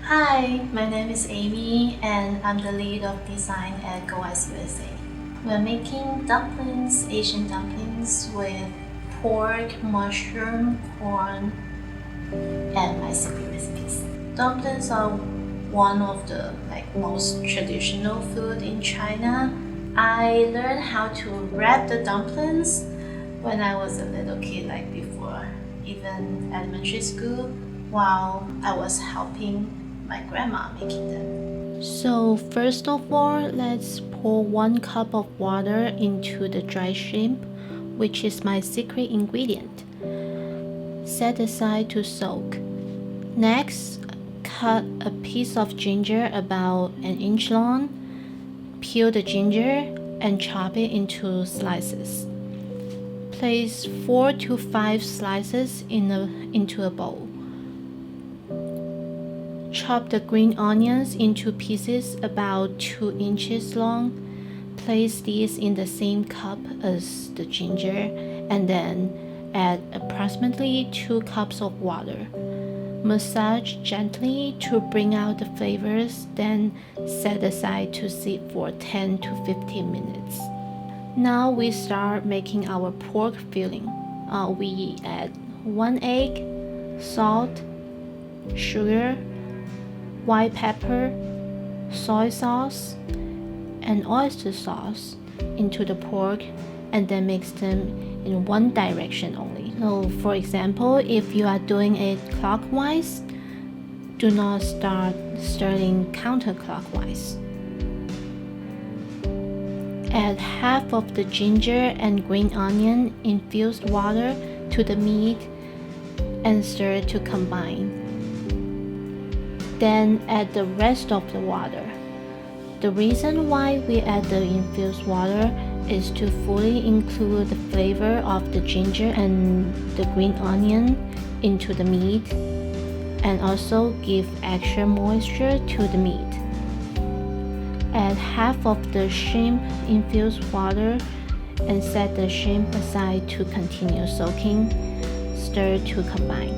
Hi, my name is Amy and I'm the lead of design at GoWISE USA. We're making dumplings, Asian dumplings with pork, mushroom, corn, and my secret recipes. Dumplings are one of the most traditional food in China. I learned how to wrap the dumplings when I was a little kid, before even elementary school, while I was helping my grandma making them. So first of all, let's pour 1 cup of water into the dry shrimp, which is my secret ingredient. Set aside to soak. Next, cut a piece of ginger about 1 inch long. Peel the ginger and chop it into slices. Place 4 to 5 slices into a bowl. Chop the green onions into pieces about 2 inches long. Place these in the same cup as the ginger and then add approximately 2 cups of water. Massage gently to bring out the flavors, then set aside to sit for 10 to 15 minutes. Now we start making our pork filling. We add 1 egg, salt, sugar, white pepper, soy sauce, and oyster sauce into the pork and then mix them in one direction only. So for example, if you are doing it clockwise, do not start stirring counterclockwise. Add half of the ginger and green onion infused water to the meat and stir to combine. Then add the rest of the water. The reason why we add the infused water is to fully include the flavor of the ginger and the green onion into the meat and also give extra moisture to the meat. Add half of the shrimp infused water and set the shrimp aside to continue soaking. Stir to combine.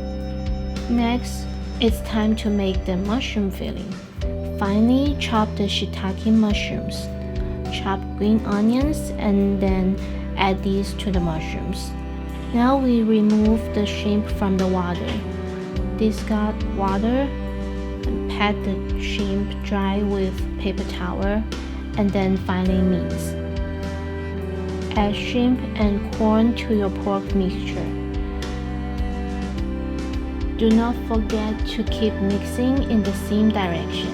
Next, it's time to make the mushroom filling. Finally, chop the shiitake mushrooms. Chop green onions and then add these to the mushrooms. Now we remove the shrimp from the water. Discard water and pat the shrimp dry with paper towel and then finally mince. Add shrimp and corn to your pork mixture. Do not forget to keep mixing in the same direction.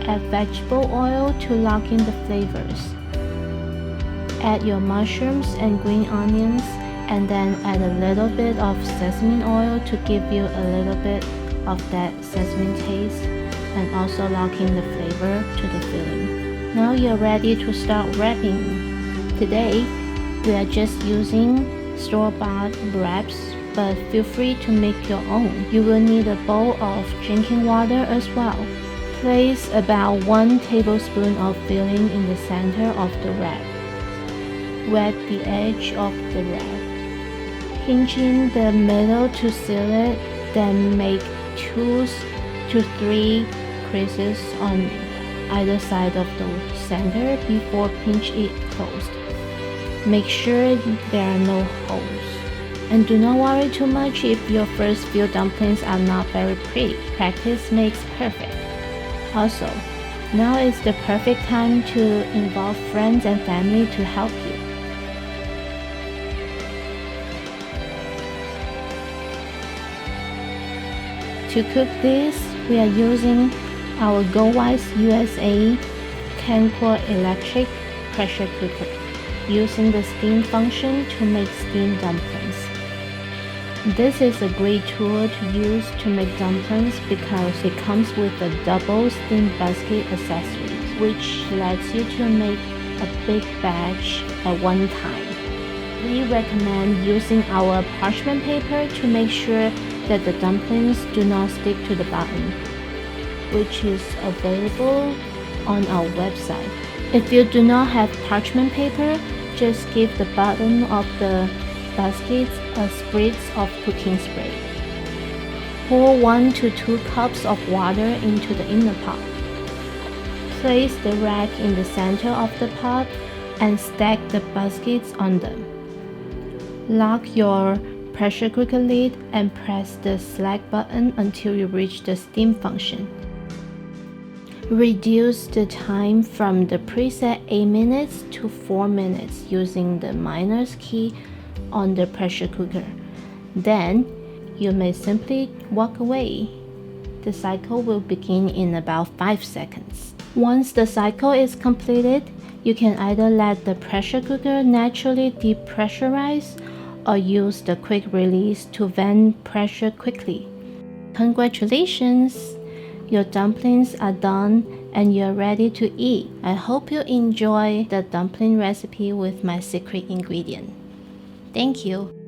Add vegetable oil to lock in the flavors. Add your mushrooms and green onions and then add a little bit of sesame oil to give you a little bit of that sesame taste and also lock in the flavor to the filling. Now you're ready to start wrapping. Today, we are just using store-bought wraps, but feel free to make your own. You will need a bowl of drinking water as well. Place about 1 tablespoon of filling in the center of the wrap. Wet the edge of the wrap. Pinch in the middle to seal it, then make 2 to 3 creases on either side of the center before pinch it closed. Make sure there are no holes. And do not worry too much if your first few dumplings are not very pretty. Practice makes perfect. Also, now is the perfect time to involve friends and family to help you. To cook this, we are using our GoWISE USA Kencore electric pressure cooker, using the steam function to make steamed dumplings. This is a great tool to use to make dumplings because it comes with a double steam basket accessory, which lets you to make a big batch at one time. We recommend using our parchment paper to make sure that the dumplings do not stick to the bottom, which is available on our website. If you do not have parchment paper, just give the bottom of the baskets a spritz of cooking spray. Pour 1 to 2 cups of water into the inner pot. Place the rack in the center of the pot and stack the baskets on them. Lock your pressure cooker lid and press the slack button until you reach the steam function. Reduce the time from the preset 8 minutes to 4 minutes using the minus key on the pressure cooker. Then, you may simply walk away. The cycle will begin in about 5 seconds. Once the cycle is completed, you can either let the pressure cooker naturally depressurize or use the quick release to vent pressure quickly. Congratulations! Your dumplings are done and you're ready to eat. I hope you enjoy the dumpling recipe with my secret ingredient. Thank you.